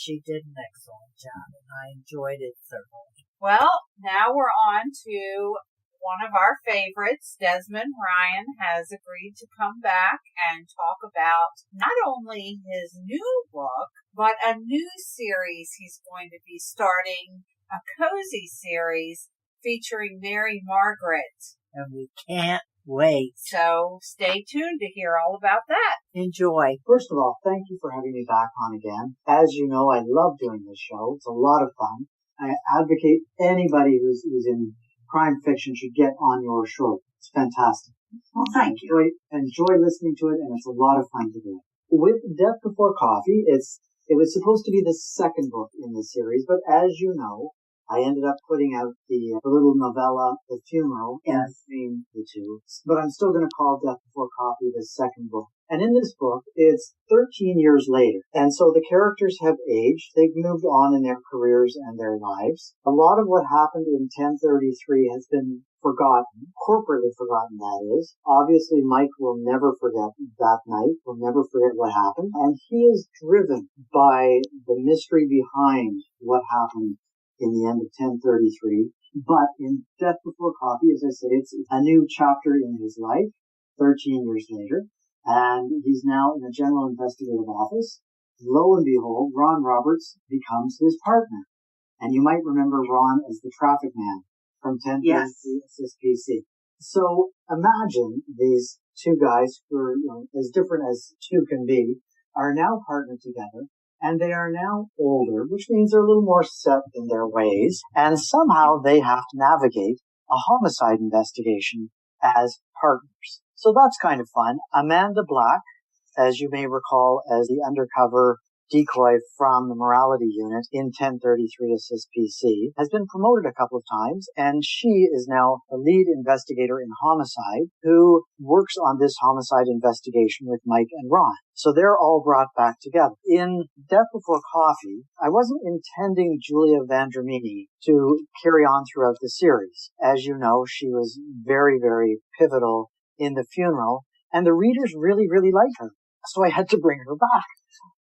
she did an excellent job, and I enjoyed it thoroughly. Well, now we're on to one of our favorites. Desmond Ryan has agreed to come back and talk about not only his new book, but a new series he's going to be starting, a cozy series featuring Mary Margaret. And we can't wait. So stay tuned to hear all about that. Enjoy. First of all, thank you for having me back on again. As you know, I love doing this show. It's a lot of fun. I advocate anybody who's in crime fiction should get on your show. It's fantastic. Well, thank you. Enjoy listening to it, and it's a lot of fun to do it. With Death Before Coffee, it was supposed to be the second book in the series, but as you know, I ended up putting out the little novella, The Funeral, in between the two. But I'm still going to call Death Before Coffee the second book. And in this book, it's 13 years later. And so the characters have aged. They've moved on in their careers and their lives. A lot of what happened in 1033 has been forgotten, corporately forgotten, that is. Obviously, Mike will never forget that night, will never forget what happened. And he is driven by the mystery behind what happened in the end of 1033. But in Death Before Coffee, as I say, it's a new chapter in his life, 13 years later. And he's now in the General Investigative Office. Lo and behold, Ron Roberts becomes his partner. And you might remember Ron as the traffic man from 1033 SSPC. So imagine these two guys who are, as different as two can be, are now partnered together. And they are now older, which means they're a little more set in their ways. And somehow they have to navigate a homicide investigation as partners. So that's kind of fun. Amanda Black, as you may recall, as the undercover decoy from the morality unit in 1033 SSPC, has been promoted a couple of times, and she is now a lead investigator in homicide who works on this homicide investigation with Mike and Ron. So they're all brought back together. In Death Before Coffee, I wasn't intending Julia Vendramini to carry on throughout the series. As you know, she was very, very pivotal in The Funeral, and the readers really, really liked her. So I had to bring her back.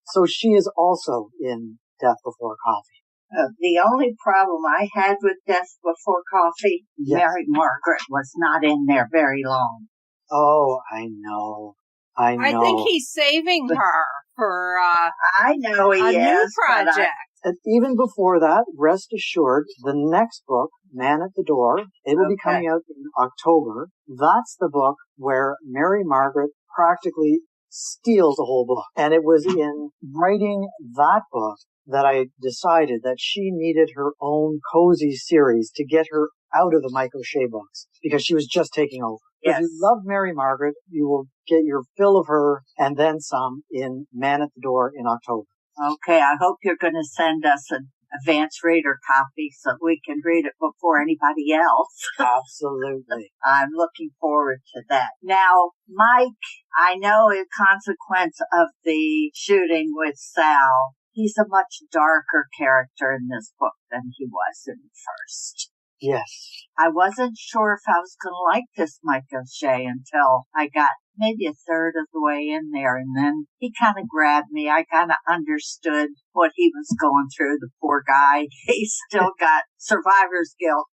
So she is also in Death Before Coffee. The only problem I had with Death Before Coffee, Mary Margaret was not in there very long. Oh, I know. I think he's saving her for I know he a is, new project. And even before that, rest assured, the next book, Man at the Door, it will be coming out in October. That's the book where Mary Margaret practically steals the whole book. And it was in writing that book that I decided that she needed her own cozy series to get her out of the Mike O'Shea books, because she was just taking over. Yes. If you love Mary Margaret, you will get your fill of her and then some in Man at the Door in October. Okay, I hope you're going to send us an advance reader copy so we can read it before anybody else. Absolutely. I'm looking forward to that. Now, Mike, I know in consequence of the shooting with Sal, he's a much darker character in this book than he was in the first. Yes. I wasn't sure if I was going to like this Mike O'Shea until I got maybe a third of the way in there, and then he kind of grabbed me. I kind of understood what he was going through, the poor guy. He still got survivor's guilt.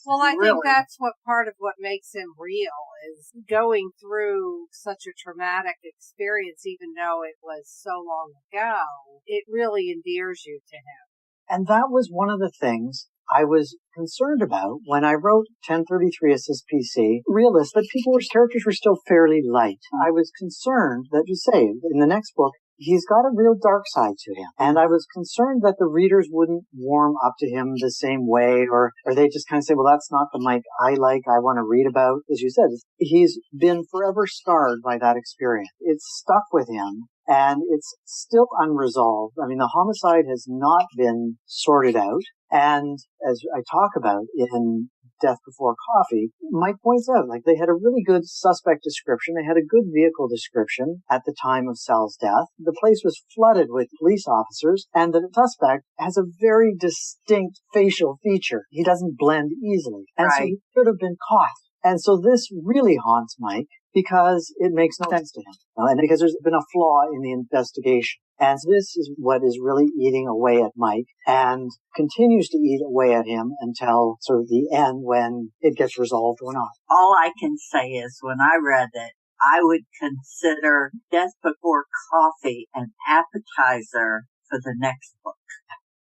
Well, I think that's what part of what makes him real is going through such a traumatic experience, even though it was so long ago. It really endears you to him. And that was one of the things I was concerned about when I wrote 1033 SSPC. Realized that characters were still fairly light. I was concerned that, you say, in the next book, he's got a real dark side to him. And I was concerned that the readers wouldn't warm up to him the same way, or they just kind of say, well, that's not the Mike I want to read about. As you said, he's been forever scarred by that experience. It's stuck with him. And it's still unresolved. I mean, the homicide has not been sorted out. And as I talk about in Death Before Coffee, Mike points out, they had a really good suspect description. They had a good vehicle description at the time of Sal's death. The place was flooded with police officers, and the suspect has a very distinct facial feature. He doesn't blend easily. And so he could have been caught. And so this really haunts Mike, because it makes no sense to him. And because there's been a flaw in the investigation. And this is what is really eating away at Mike and continues to eat away at him until sort of the end when it gets resolved or not. All I can say is when I read it, I would consider Death Before Coffee an appetizer for the next book,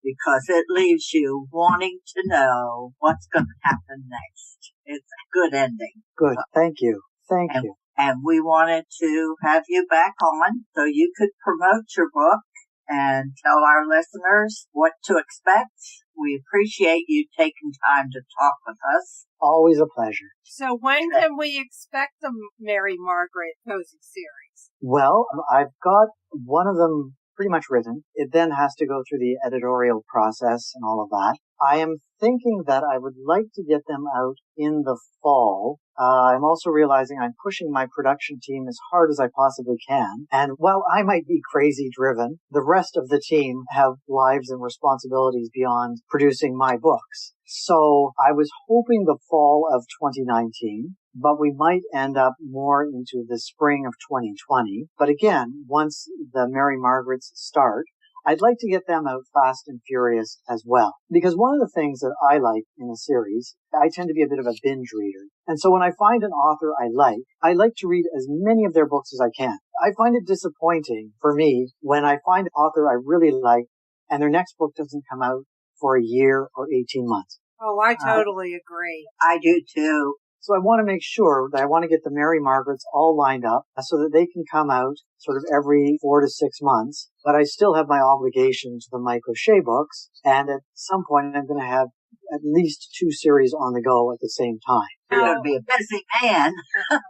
because it leaves you wanting to know what's going to happen next. It's a good ending. Good. Thank you. Thank you. And we wanted to have you back on so you could promote your book and tell our listeners what to expect. We appreciate you taking time to talk with us. Always a pleasure. So when can we expect the Mary Margaret cozy series? Well, I've got one of them pretty much written. It then has to go through the editorial process and all of that. I am thinking that I would like to get them out in the fall. I'm also realizing I'm pushing my production team as hard as I possibly can. And while I might be crazy driven, the rest of the team have lives and responsibilities beyond producing my books. So I was hoping the fall of 2019, but we might end up more into the spring of 2020. But again, once the Mary Margarets start, I'd like to get them out fast and furious as well. Because one of the things that I like in a series, I tend to be a bit of a binge reader. And so when I find an author I like to read as many of their books as I can. I find it disappointing for me when I find an author I really like and their next book doesn't come out for a year or 18 months. Oh, I totally agree. I do too. So I want to make sure that I want to get the Mary Margarets all lined up so that they can come out sort of every 4 to 6 months. But I still have my obligation to the Mike O'Shea books. And at some point, I'm going to have at least 2 series on the go at the same time. You're going to be a busy man.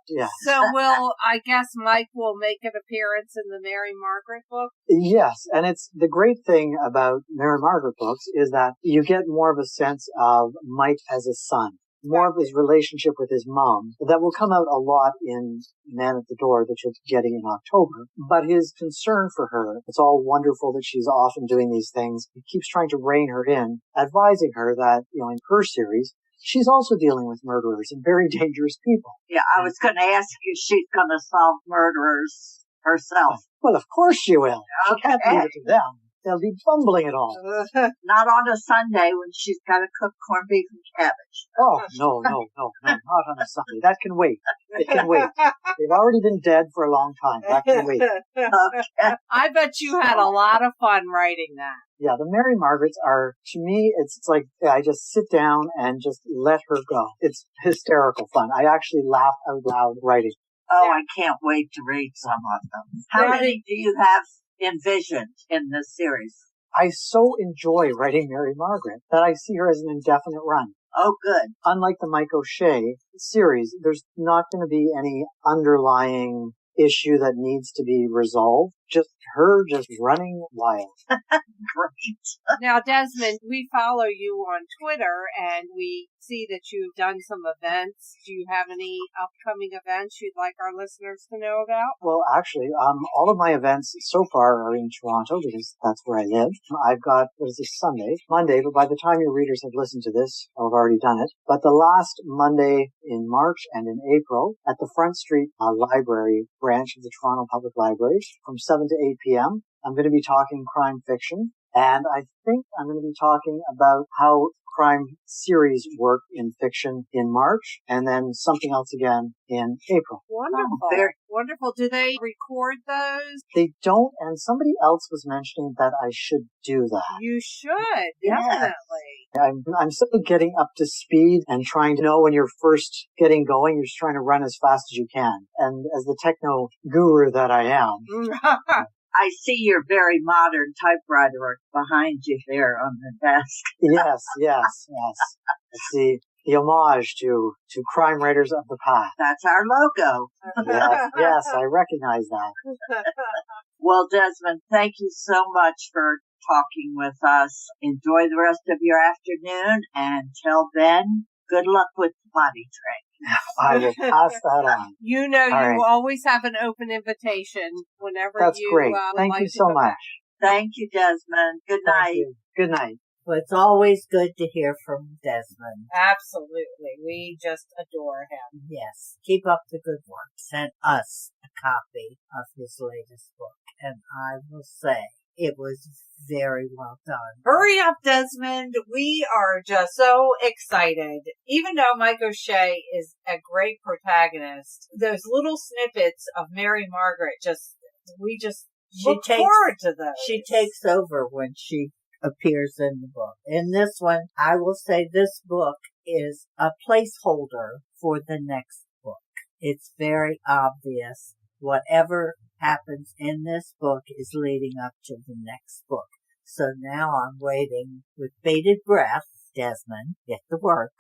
Yeah. So I guess Mike will make an appearance in the Mary Margaret book? Yes. And it's the great thing about Mary Margaret books is that you get more of a sense of Mike as a son. More of his relationship with his mom. That will come out a lot in Man at the Door that you're getting in October. But his concern for her, it's all wonderful that she's off and doing these things. He keeps trying to rein her in, advising her that, in her series, she's also dealing with murderers and very dangerous people. Yeah, I was going to ask you if she's going to solve murderers herself. Well, of course she will. She can't leave it to them. They'll be bumbling it all. Not on a Sunday when she's got to cook corned beef and cabbage. Oh, no, not on a Sunday. That can wait. It can wait. They've already been dead for a long time. That can wait. Okay. I bet you had a lot of fun writing that. Yeah, the Mary Margarets are, to me, it's like I just sit down and just let her go. It's hysterical fun. I actually laugh out loud writing. Oh, I can't wait to read some of them. How many do you have envisioned in this series? I so enjoy writing Mary Margaret that I see her as an indefinite run. Oh, good. Unlike the Mike O'Shea series, there's not going to be any underlying issue that needs to be resolved. Just her just running wild. Great. Now, Desmond, we follow you on Twitter and we see that you've done some events. Do you have any upcoming events you'd like our listeners to know about? Well, actually, all of my events so far are in Toronto because that's where I live. I've got, what is this, Monday, but by the time your readers have listened to this, I'll have already done it. But the last Monday in March and in April at the Front Street Library branch of the Toronto Public Library from 7 to 8 p.m. I'm going to be talking crime fiction, and I think I'm going to be talking about how crime series work in fiction in March, and then something else again in April. Wonderful. Wonderful. Do they record those? They don't, and somebody else was mentioning that I should do that. You should, definitely. I'm still getting up to speed and trying to know when you're first getting going, you're just trying to run as fast as you can. And as the techno guru that I am, I see your very modern typewriter behind you there on the desk. Yes. It's the homage to crime writers of the past. That's our logo. Yes, I recognize that. Well, Desmond, thank you so much for talking with us. Enjoy the rest of your afternoon, and till then, good luck with the potty train. I will pass that on. You always have an open invitation whenever That's great. Thank like you so much. Thank you, Desmond. Good night. You. Good night. Well, it's always good to hear from Desmond. Absolutely. We just adore him. Yes. Keep up the good work. Send us a copy of his latest book. And I will say, it was very well done. Hurry up, Desmond. We are just so excited. Even though Mike O'Shea is a great protagonist, those little snippets of Mary Margaret we look forward to those. She takes over when she appears in the book. In this one, I will say this book is a placeholder for the next book. It's very obvious. Whatever happens in this book is leading up to the next book. So now I'm waiting with bated breath. Desmond, get to work.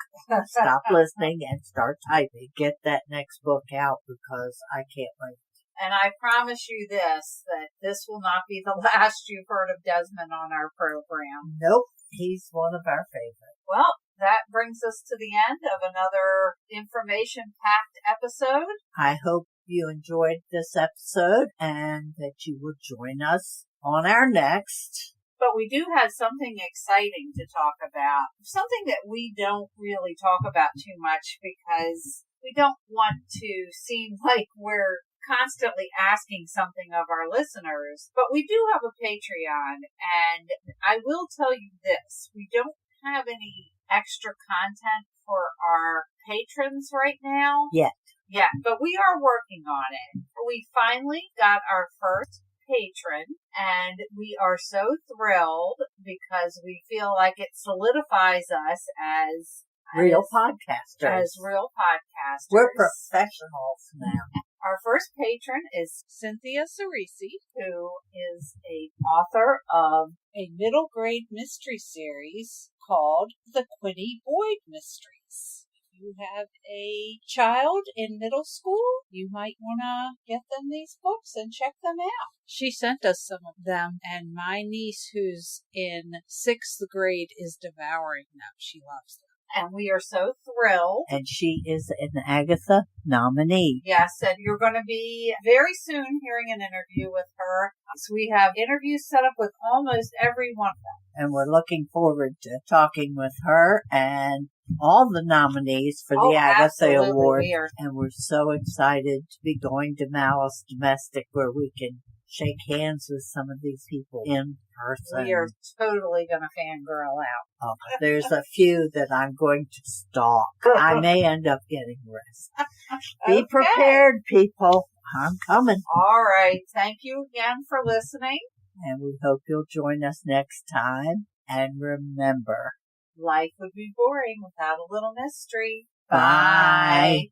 Stop listening and start typing. Get that next book out because I can't wait. And I promise you that this will not be the last you've heard of Desmond on our program. Nope, he's one of our favorites. Well, that brings us to the end of another information-packed episode. I hope you enjoyed this episode and that you will join us on our next. But we do have something exciting to talk about. Something that we don't really talk about too much because we don't want to seem like we're constantly asking something of our listeners. But we do have a Patreon, and I will tell you this. We don't have any extra content for our patrons right now. Yeah, but we are working on it. We finally got our first patron, and we are so thrilled because we feel like it solidifies us as real podcasters. We're professionals now. Our first patron is Cynthia Cerisi, who is an author of a middle grade mystery series called The Quinny Boyd Mysteries. If you have a child in middle school, you might want to get them these books and check them out. She sent us some of them, and my niece, who's in 6th grade, is devouring them. She loves them. And we are so thrilled. And she is an Agatha nominee. Yes, and you're going to be very soon hearing an interview with her. So we have interviews set up with almost every one of them. And we're looking forward to talking with her and all the nominees for the Agatha Award. And we're so excited to be going to Malice Domestic where we can shake hands with some of these people in person. We are totally going to fangirl out. Oh, there's a few that I'm going to stalk. I may end up getting arrested. Be prepared, people. I'm coming. All right. Thank you again for listening. And we hope you'll join us next time. And remember, life would be boring without a little mystery. Bye.